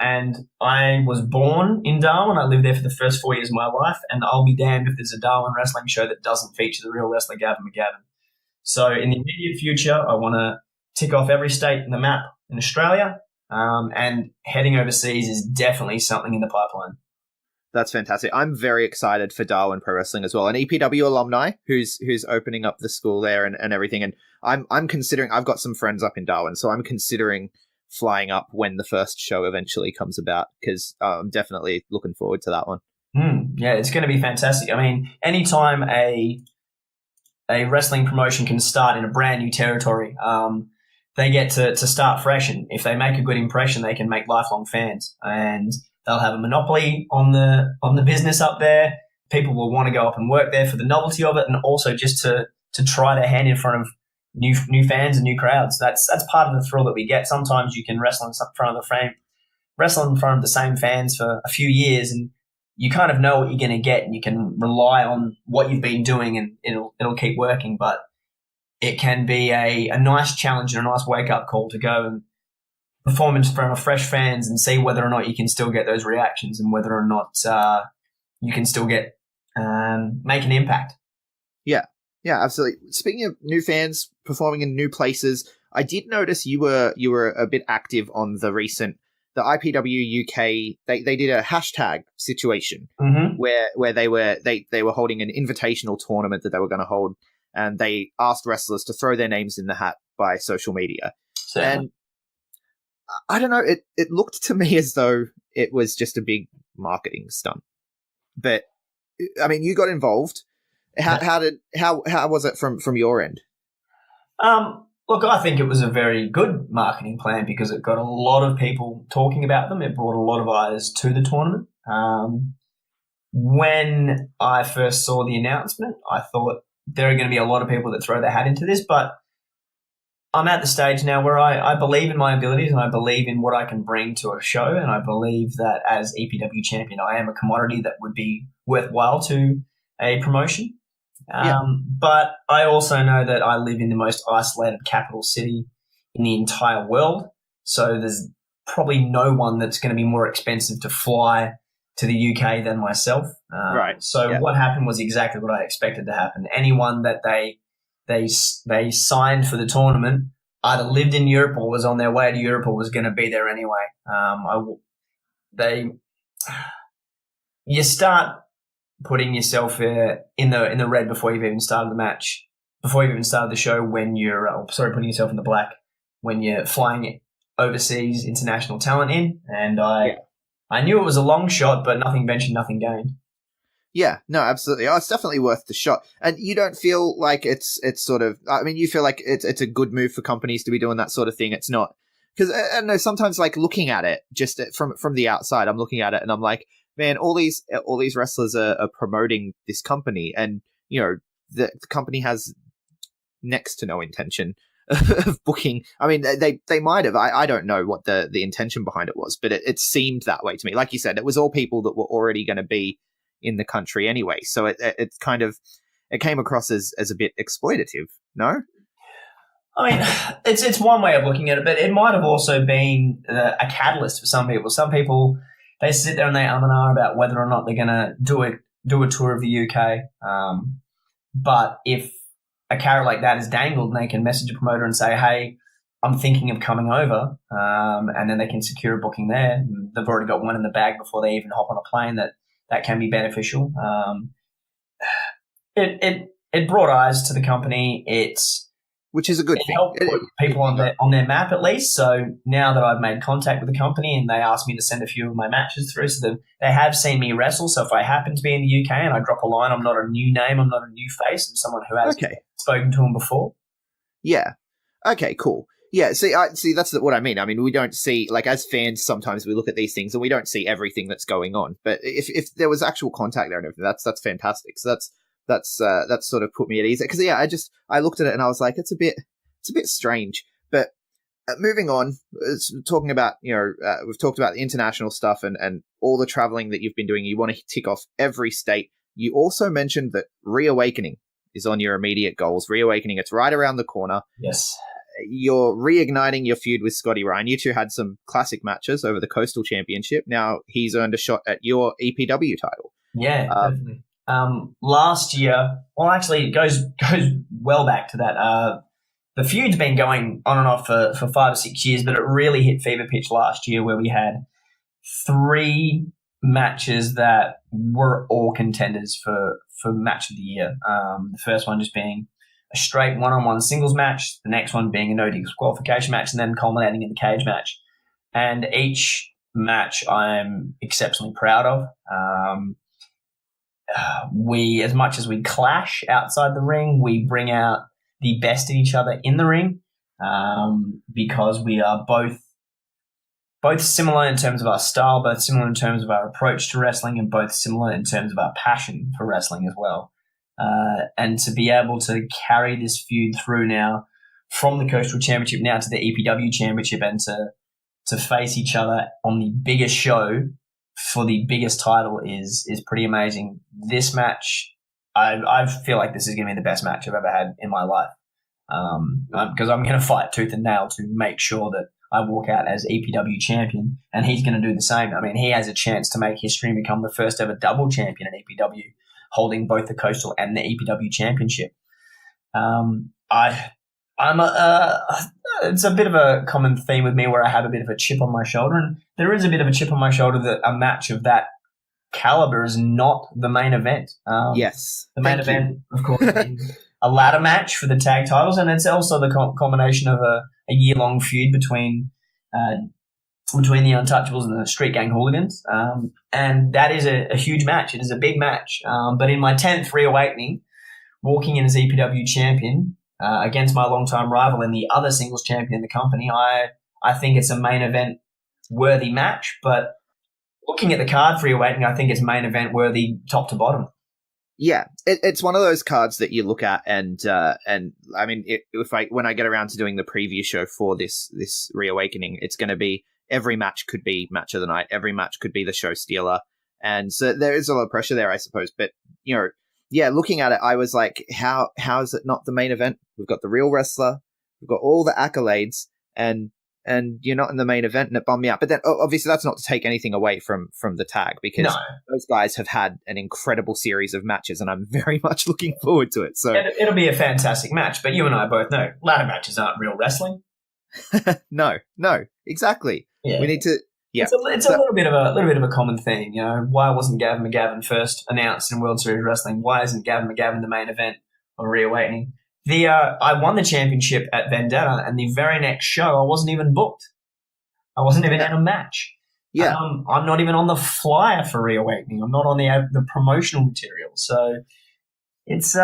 And I was born in Darwin. I lived there for the first 4 years of my life. And I'll be damned if there's a Darwin wrestling show that doesn't feature the real wrestler Gavin McGavin. So in the immediate future, I want to tick off every state in the map in Australia. And heading overseas is definitely something in the pipeline. That's fantastic. I'm very excited for Darwin Pro Wrestling as well. An EPW alumni who's opening up the school there and everything. And I'm considering, I've got some friends up in Darwin, so I'm considering flying up when the first show eventually comes about, because I'm definitely looking forward to that one. Yeah, it's going to be fantastic. I mean, anytime a wrestling promotion can start in a brand new territory, they get to start fresh. And if they make a good impression, they can make lifelong fans. And they'll have a monopoly on the business up there. People will want to go up and work there for the novelty of it, and also just to try their hand in front of new fans and new crowds. That's part of the thrill that we get. Sometimes you can wrestle in front of the same fans for a few years, and you kind of know what you're going to get, and you can rely on what you've been doing, and it'll keep working. But it can be a nice challenge and a nice wake up call to go and perform in front of fresh fans and see whether or not you can still get those reactions, and whether or not you can still get make an impact. Yeah, absolutely. Speaking of new fans performing in new places, I did notice you were a bit active on the IPW UK. They did a hashtag situation where they were holding an invitational tournament that they were going to hold, and they asked wrestlers to throw their names in the hat by social media. And I don't know, it looked to me as though it was just a big marketing stunt. But I mean, you got involved. How was it from your end? Look, I think it was a very good marketing plan, because it got a lot of people talking about them. It brought a lot of eyes to the tournament. When I first saw the announcement, I thought there are going to be a lot of people that throw their hat into this, but I'm at the stage now where I believe in my abilities, and I believe in what I can bring to a show, and I believe that as EPW champion, I am a commodity that would be worthwhile to a promotion. But I also know that I live in the most isolated capital city in the entire world, so there's probably no one that's going to be more expensive to fly to the UK than myself. What happened was exactly what I expected to happen. Anyone that they signed for the tournament either lived in Europe or was on their way to Europe or was going to be there anyway. You start putting yourself in the red before you've even started the match, before you've even started the show, when you're putting yourself in the black when you're flying overseas international talent in. And I knew it was a long shot, but nothing ventured, nothing gained. Yeah, no, absolutely. Oh, it's definitely worth the shot. And you don't feel like it's sort of, I mean, you feel like it's a good move for companies to be doing that sort of thing. It's not, because I don't know, sometimes like looking at it just from the outside, I'm looking at it and I'm like, man, all these wrestlers are promoting this company, and you know the company has next to no intention of booking. I mean, they might have. I don't know what the intention behind it was, but it seemed that way to me. Like you said, it was all people that were already going to be in the country anyway, so it kind of came across as a bit exploitative. No, I mean, it's one way of looking at it, but it might have also been a catalyst for some people. Some people, they sit there and they and ah about whether or not they're going to do a tour of the UK. But if a carrot like that is dangled, and they can message a promoter and say, hey, I'm thinking of coming over, and then they can secure a booking there. They've already got one in the bag before they even hop on a plane. That can be beneficial. It brought eyes to the company. Which is a good thing. Helped put people on their map at least. So now that I've made contact with the company and they asked me to send a few of my matches through, so they have seen me wrestle. So if I happen to be in the UK and I drop a line, I'm not a new name, I'm not a new face, I'm someone who has spoken to them before. Yeah. Okay, cool. Yeah, see, that's what I mean. I mean, we don't see, like, as fans, sometimes we look at these things and we don't see everything that's going on. But if there was actual contact there and everything, that's fantastic. So that's that's sort of put me at ease. Because I looked at it and I was like, it's a bit strange. But moving on, talking about we've talked about the international stuff and all the traveling that you've been doing. You want to tick off every state. You also mentioned that Reawakening is on your immediate goals. Reawakening, it's right around the corner. Yes. You're reigniting your feud with Scotty Ryan. You two had some classic matches over the Coastal Championship. Now he's earned a shot at your EPW title. Yeah, definitely. Last year, well, actually, it goes well back to that. The feud's been going on and off for 5 or 6 years, but it really hit fever pitch last year where we had 3 matches that were all contenders for match of the year. The first one just being a straight one-on-one singles match, the next one being a no disqualification match, and then culminating in the cage match. And each match I'm exceptionally proud of. We, as much as we clash outside the ring, we bring out the best in each other in the ring, because we are both similar in terms of our style, both similar in terms of our approach to wrestling, and both similar in terms of our passion for wrestling as well. And to be able to carry this feud through now from the Coastal Championship now to the EPW Championship, and to face each other on the biggest show for the biggest title is pretty amazing. This match, I feel like this is going to be the best match I've ever had in my life, because I'm going to fight tooth and nail to make sure that I walk out as EPW champion, and he's going to do the same. I mean, he has a chance to make history and become the first ever double champion in EPW, holding both the Coastal and the EPW Championship. It's a bit of a common theme with me where I have a bit of a chip on my shoulder, and there is a bit of a chip on my shoulder that a match of that caliber is not the main event. Yes. The main event, of course, is a ladder match for the tag titles, and it's also the combination of a year-long feud between the Untouchables and the Street Gang Hooligans. And that is a huge match. It is a big match. But in my 10th Reawakening, walking in as EPW champion against my longtime rival and the other singles champion in the company, I think it's a main event worthy match. But looking at the card for Reawakening, I think it's main event worthy top to bottom. Yeah, it's one of those cards that you look at, and I mean, when I get around to doing the preview show for this Reawakening, it's going to be every match could be match of the night, every match could be the show stealer, and so there is a lot of pressure there, I suppose. But looking at it, I was like, how is it not the main event? We've got the real wrestler, we've got all the accolades, and you're not in the main event, and it bummed me out. But then, obviously, that's not to take anything away from the tag, because those guys have had an incredible series of matches, and I'm very much looking forward to it. So it'll be a fantastic match. But you and I both know ladder matches aren't real wrestling. No, exactly. Yeah. We need to. Yeah, it's a little bit of a common theme. Why wasn't Gavin McGavin first announced in World Series Wrestling? Why isn't Gavin McGavin the main event of Reawakening? I won the championship at Vendetta, and the very next show I wasn't even booked. I wasn't even in a match. Yeah, I'm not even on the flyer for Reawakening. I'm not on the promotional material. So it's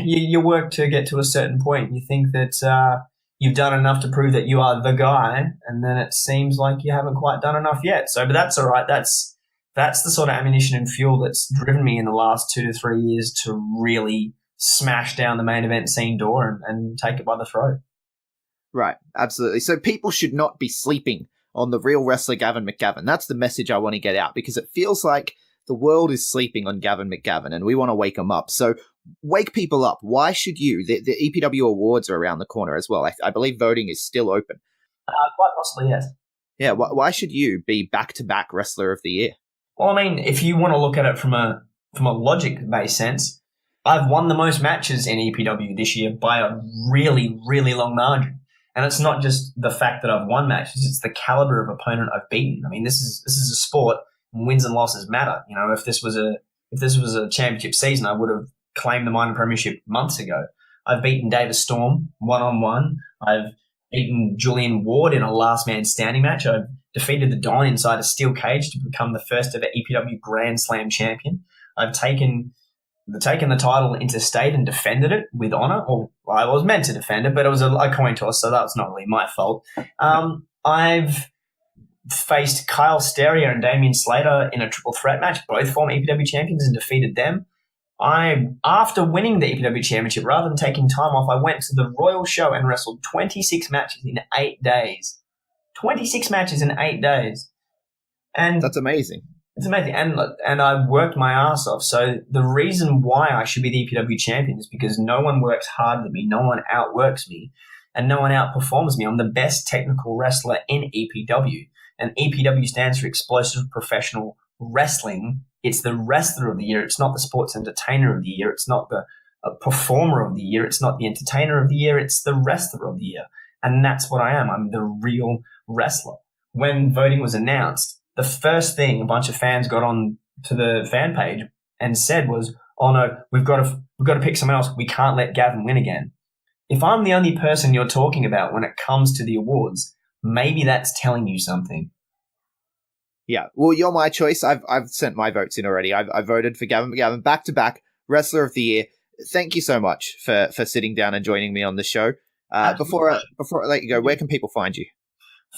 you work to get to a certain point, and you think that you've done enough to prove that you are the guy, and then it seems like you haven't quite done enough yet. So, but that's all right. That's the sort of ammunition and fuel that's driven me in the last 2 to 3 years to really smash down the main event scene door and take it by the throat. Right, absolutely. So people should not be sleeping on the real wrestler Gavin McGavin. That's the message I want to get out, because it feels like the world is sleeping on Gavin McGavin, and we want to wake them up. So wake people up. Why should you? The EPW Awards are around the corner as well. I believe voting is still open. Quite possibly, yes. Yeah, why should you be back-to-back Wrestler of the Year? Well, I mean, if you want to look at it from a logic-based sense, I've won the most matches in EPW this year by a really, really long margin. And it's not just the fact that I've won matches, it's the caliber of opponent I've beaten. I mean, this is a sport, and wins and losses matter. If this was a championship season, I would have claimed the minor premiership months ago. I've beaten Davis Storm one-on-one. I've beaten Julian Ward in a last man standing match. I've defeated the Don inside a steel cage to become the first ever EPW Grand Slam champion. I've taken the title interstate and defended it with honor. Or I was meant to defend it, but it was a coin toss, so that was not really my fault. I've faced Kyle Steria and Damian Slater in a triple threat match, both former EPW champions, and defeated them. After winning the EPW Championship, rather than taking time off, I went to the Royal Show and wrestled 26 matches in 8 days. 26 matches in 8 days. And That's amazing. it's amazing. And I worked my ass off. So the reason why I should be the EPW champion is because no one works harder than me, no one outworks me, and no one outperforms me. I'm the best technical wrestler in EPW. And EPW stands for Explosive Professional Wrestling. It's the wrestler of the year. It's not the sports entertainer of the year. It's not the performer of the year. It's not the entertainer of the year. It's the wrestler of the year. And that's what I am. I'm the real wrestler. When voting was announced, the first thing a bunch of fans got on to the fan page and said was, "Oh no, we've got to pick someone else. We can't let Gavin win again." If I'm the only person you're talking about when it comes to the awards, maybe that's telling you something. Yeah, well, you're my choice. I've sent my votes in already. I voted for Gavin McGavin, back-to-back Wrestler of the Year. Thank you so much for sitting down and joining me on the show. Before I let you go, where can people find you?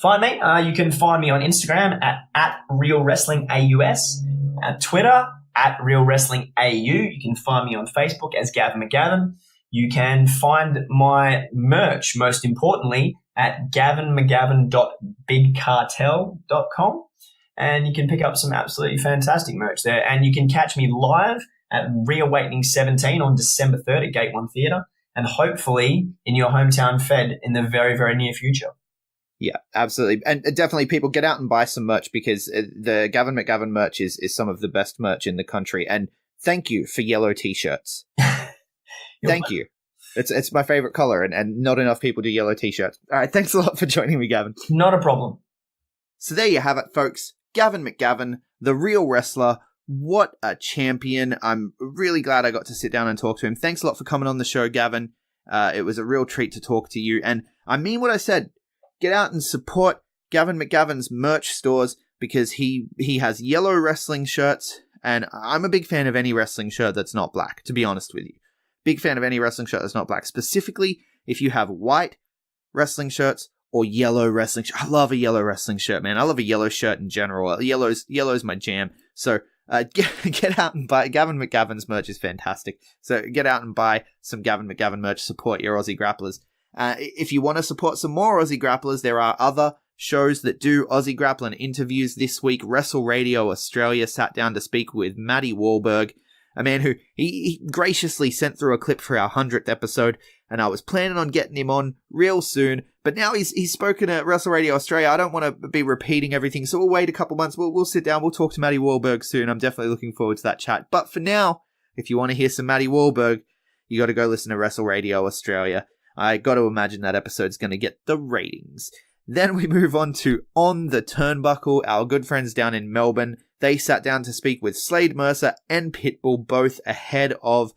Find me. You can find me on Instagram at Real Wrestling AUS, at Twitter at Real Wrestling AU. You can find me on Facebook as Gavin McGavin. You can find my merch, most importantly, at gavinmcgavin.bigcartel.com. And you can pick up some absolutely fantastic merch there. And you can catch me live at Reawakening 17 on December 3rd at Gate 1 Theatre. And hopefully in your hometown Fed in the very, very near future. Yeah, absolutely. And definitely people get out and buy some merch because the Gavin McGavin merch is some of the best merch in the country. And thank you for yellow t-shirts. Thank you. It's my favorite color and not enough people do yellow t-shirts. All right, thanks a lot for joining me, Gavin. Not a problem. So there you have it, folks. Gavin McGavin, the real wrestler. What a champion. I'm really glad I got to sit down and talk to him. Thanks a lot for coming on the show, Gavin. It was a real treat to talk to you. And I mean what I said. Get out and support Gavin McGavin's merch stores because he has yellow wrestling shirts. And I'm a big fan of any wrestling shirt that's not black, to be honest with you. Big fan of any wrestling shirt that's not black. Specifically, if you have white wrestling shirts or yellow wrestling shirt. I love a yellow wrestling shirt, man. I love a yellow shirt in general. Yellow's my jam. So get out and buy. Gavin McGavin's merch is fantastic. So get out and buy some Gavin McGavin merch. Support your Aussie grapplers. If you want to support some more Aussie grapplers, there are other shows that do Aussie grappling interviews this week. Wrestle Radio Australia sat down to speak with Matty Wahlberg, a man who he graciously sent through a clip for our 100th episode, and I was planning on getting him on real soon, but now he's spoken at Wrestle Radio Australia. I don't want to be repeating everything, so we'll wait a couple months. We'll sit down, we'll talk to Matty Wahlberg soon. I'm definitely looking forward to that chat. But for now, if you want to hear some Matty Wahlberg, you got to go listen to Wrestle Radio Australia. I got to imagine that episode's going to get the ratings. Then we move on to On the Turnbuckle, our good friends down in Melbourne. They sat down to speak with Slade Mercer and Pitbull, both ahead of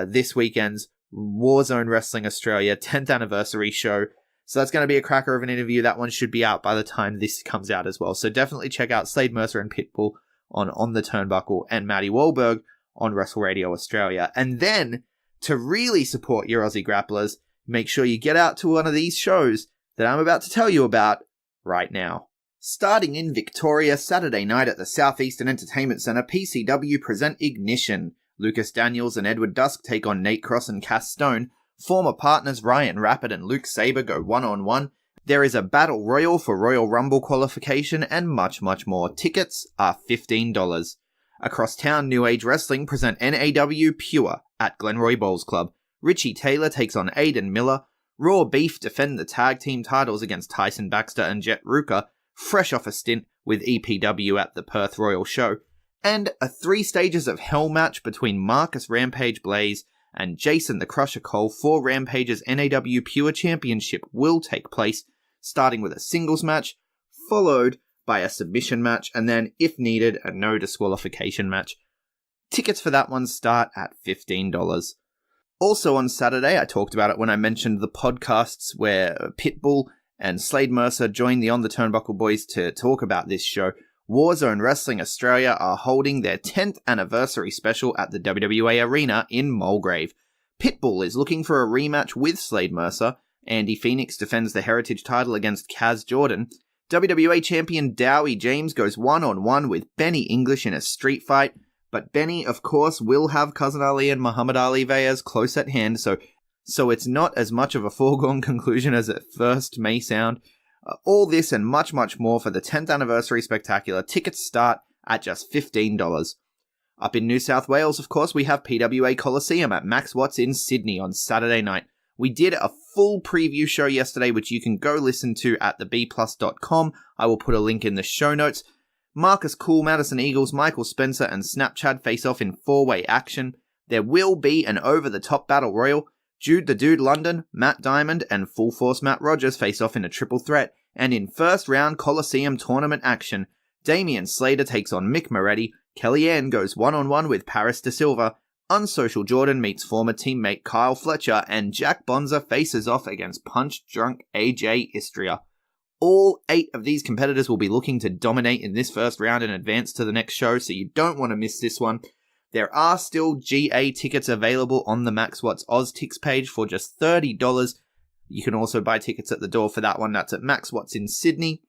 this weekend's Warzone Wrestling Australia 10th anniversary show. So that's going to be a cracker of an interview. That one should be out by the time this comes out as well. So definitely check out Slade Mercer and Pitbull on the Turnbuckle and Matty Wahlberg on Wrestle Radio Australia. And then to really support your Aussie grapplers, make sure you get out to one of these shows that I'm about to tell you about right now. Starting in Victoria, Saturday night at the Southeastern Entertainment Centre, PCW present Ignition. Lucas Daniels and Edward Dusk take on Nate Cross and Cass Stone. Former partners Ryan Rapid and Luke Sabre go one-on-one. There is a battle royal for Royal Rumble qualification and much, much more. Tickets are $15. Across town, New Age Wrestling present NAW Pure at Glenroy Bowls Club. Richie Taylor takes on Aiden Miller. Raw Beef defend the tag team titles against Tyson Baxter and Jet Ruka, fresh off a stint with EPW at the Perth Royal Show. And a 3 stages of hell match between Marcus Rampage Blaze and Jason the Crusher Cole for Rampage's NAW Pure Championship will take place, starting with a singles match, followed by a submission match, and then, if needed, a no disqualification match. Tickets for that one start at $15. Also on Saturday, I talked about it when I mentioned the podcasts where Pitbull and Slade Mercer joined the On the Turnbuckle boys to talk about this show. Warzone Wrestling Australia are holding their 10th anniversary special at the WWA Arena in Mulgrave. Pitbull is looking for a rematch with Slade Mercer. Andy Phoenix defends the Heritage title against Kaz Jordan. WWA champion Dowie James goes one-on-one with Benny English in a street fight, But Benny, of course, will have Cousin Ali and Muhammad Ali Veyes close at hand, so it's not as much of a foregone conclusion as it first may sound. All this and much, much more for the 10th Anniversary Spectacular. Tickets start at just $15. Up in New South Wales, of course, we have PWA Coliseum at Max Watts in Sydney on Saturday night. We did a full preview show yesterday, which you can go listen to at thebplus.com. I will put a link in the show notes. Marcus Cool, Madison Eagles, Michael Spencer, and Snapchat face off in 4-way action. There will be an over-the-top battle royal. Jude the Dude London, Matt Diamond, and Full Force Matt Rogers face off in a triple threat. And in first round Coliseum tournament action, Damian Slater takes on Mick Moretti, Kellyanne goes one-on-one with Paris De Silva, Unsocial Jordan meets former teammate Kyle Fletcher, and Jack Bonza faces off against punch-drunk AJ Istria. All 8 of these competitors will be looking to dominate in this first round and advance to the next show, so you don't want to miss this one. There are still GA tickets available on the Max Watts OzTix page for just $30. You can also buy tickets at the door for that one. That's at Max Watts in Sydney.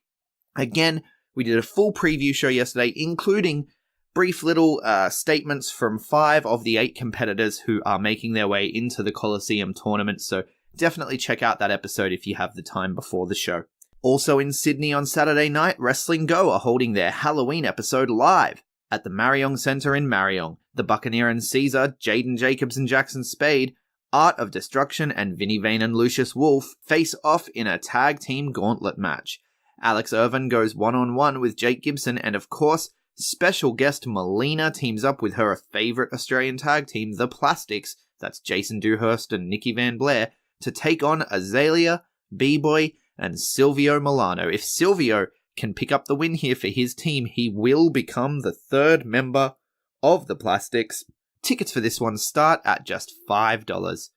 Again, we did a full preview show yesterday, including brief little statements from 5 of the 8 competitors who are making their way into the Coliseum tournament, so definitely check out that episode if you have the time before the show. Also in Sydney on Saturday night, Wrestling Go are holding their Halloween episode live at the Mariong Centre in Mariong. The Buccaneer and Caesar, Jaden Jacobs and Jackson Spade, Art of Destruction, and Vinny Vane and Lucius Wolf face off in a tag team gauntlet match. Alex Irvin goes one-on-one with Jake Gibson, and of course, special guest Melina teams up with her favourite Australian tag team, The Plastics, that's Jason Dewhurst and Nikki Van Blair, to take on Azalea, B-Boy, and Silvio Milano. If Silvio can pick up the win here for his team, he will become the 3rd member of The Plastics. Tickets for this one start at just $5.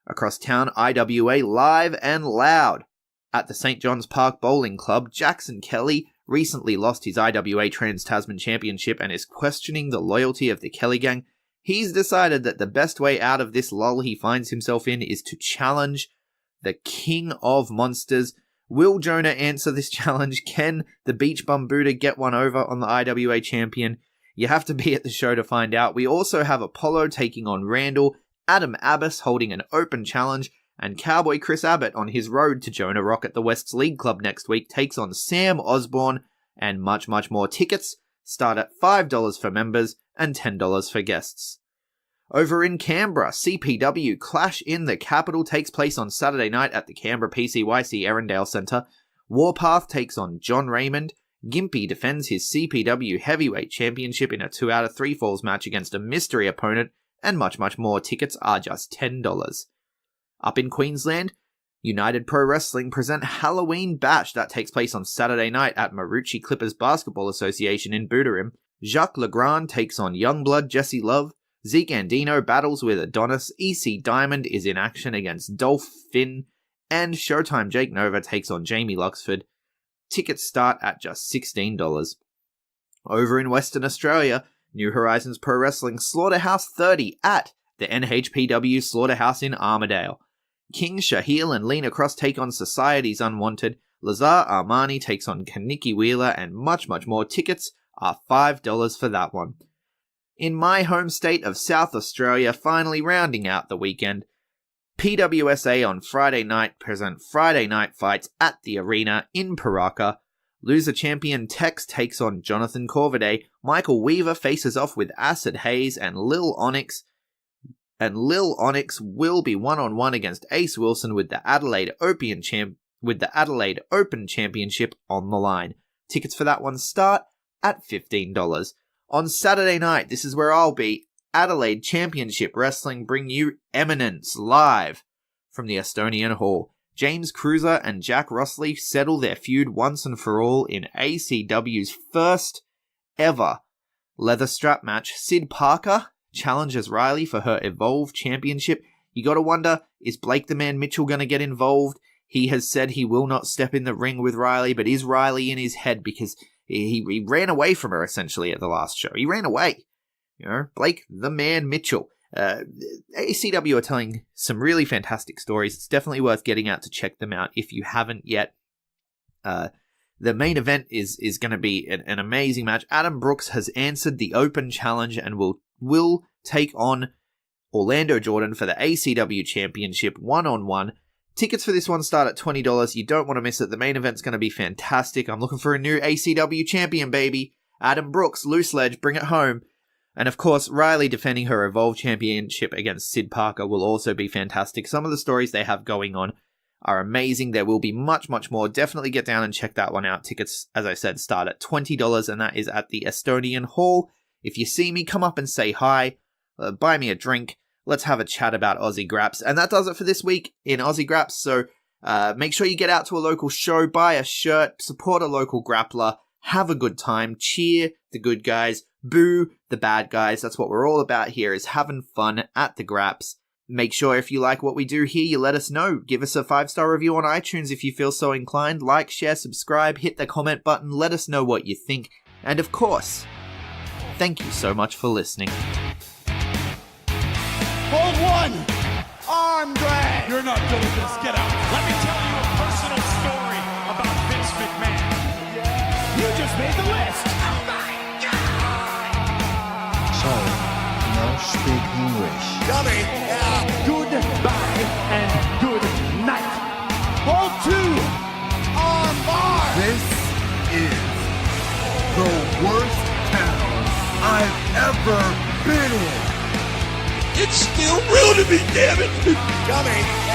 Across town, IWA live and loud. At the St. John's Park Bowling Club, Jackson Kelly recently lost his IWA Trans-Tasman Championship and is questioning the loyalty of the Kelly gang. He's decided that the best way out of this lull he finds himself in is to challenge the King of Monsters. Will Jonah answer this challenge? Can the Beach Bum Buddha get one over on the IWA champion? You have to be at the show to find out. We also have Apollo taking on Randall, Adam Abbas holding an open challenge, and Cowboy Chris Abbott on his road to Jonah Rock at the West's League Club next week takes on Sam Osborne, and much, much more. Tickets start at $5 for members and $10 for guests. Over in Canberra, CPW Clash in the Capital takes place on Saturday night at the Canberra PCYC Erindale Centre. Warpath takes on John Raymond. Gimpy defends his CPW Heavyweight Championship in a 2 out of 3 falls match against a mystery opponent, and much, much more. Tickets are just $10. Up in Queensland, United Pro Wrestling present Halloween Bash that takes place on Saturday night at Marucci Clippers Basketball Association in Boodarim. Jacques Legrand takes on Youngblood Jesse Love. Zeke Andino battles with Adonis. EC Diamond is in action against Dolph Finn. And Showtime Jake Nova takes on Jamie Luxford. Tickets start at just $16. Over in Western Australia, New Horizons Pro Wrestling Slaughterhouse 30 at the NHPW Slaughterhouse in Armidale. King Shahil and Lena Cross take on Society's Unwanted. Lazar Armani takes on Kaniki Wheeler, and much, much more. Tickets are $5 for that one. In my home state of South Australia, finally rounding out the weekend, PWSA on Friday night present Friday night fights at the arena in Paraka. Loser champion Tex takes on Jonathan Corviday. Michael Weaver faces off with Acid Hayes and Lil Onyx. And Lil Onyx will be one-on-one against Ace Wilson with the Adelaide Open Championship on the line. Tickets for that one start at $15. On Saturday night, this is where I'll be. Adelaide Championship Wrestling bring you Eminence live from the Estonian Hall. James Cruiser and Jack Rossley settle their feud once and for all in ACW's first ever leather strap match. Sid Parker challenges Riley for her Evolve Championship. You gotta wonder, is Blake the Man Mitchell gonna get involved? He has said he will not step in the ring with Riley, but is Riley in his head? Because he ran away from her essentially at the last show. He ran away. You know, Blake the Man Mitchell. ACW are telling some really fantastic stories. It's definitely worth getting out to check them out if you haven't yet. The main event is going to be an amazing match. Adam Brooks has answered the open challenge and will take on Orlando Jordan for the ACW Championship one-on-one. Tickets for this one start at $20. You don't want to miss it. The main event's going to be fantastic. I'm looking for a new ACW champion, baby. Adam Brooks, loose ledge, bring it home. And of course, Riley defending her Evolve Championship against Sid Parker will also be fantastic. Some of the stories they have going on are amazing. There will be much, much more. Definitely get down and check that one out. Tickets, as I said, start at $20, and that is at the Estonian Hall. If you see me, come up and say hi. Buy me a drink. Let's have a chat about Aussie Grapps. And that does it for this week in Aussie Grapps. So make sure you get out to a local show, buy a shirt, support a local grappler, have a good time, cheer the good guys, boo the bad guys. That's what we're all about here, is having fun at the Grapps. Make sure if you like what we do here, you let us know. Give us a 5-star review on iTunes if you feel so inclined. Like, share, subscribe, hit the comment button. Let us know what you think. And of course, thank you so much for listening. Hold one. Arm drag. You're not doing this. Get out. Let me tell you a personal story about Vince McMahon. You just made the list. Sorry, no speak English. Dummy. Goodbye and good night. Hold two. Arm bar. This is the worst town I've ever been in. It's still real to me, damn it. Dummy.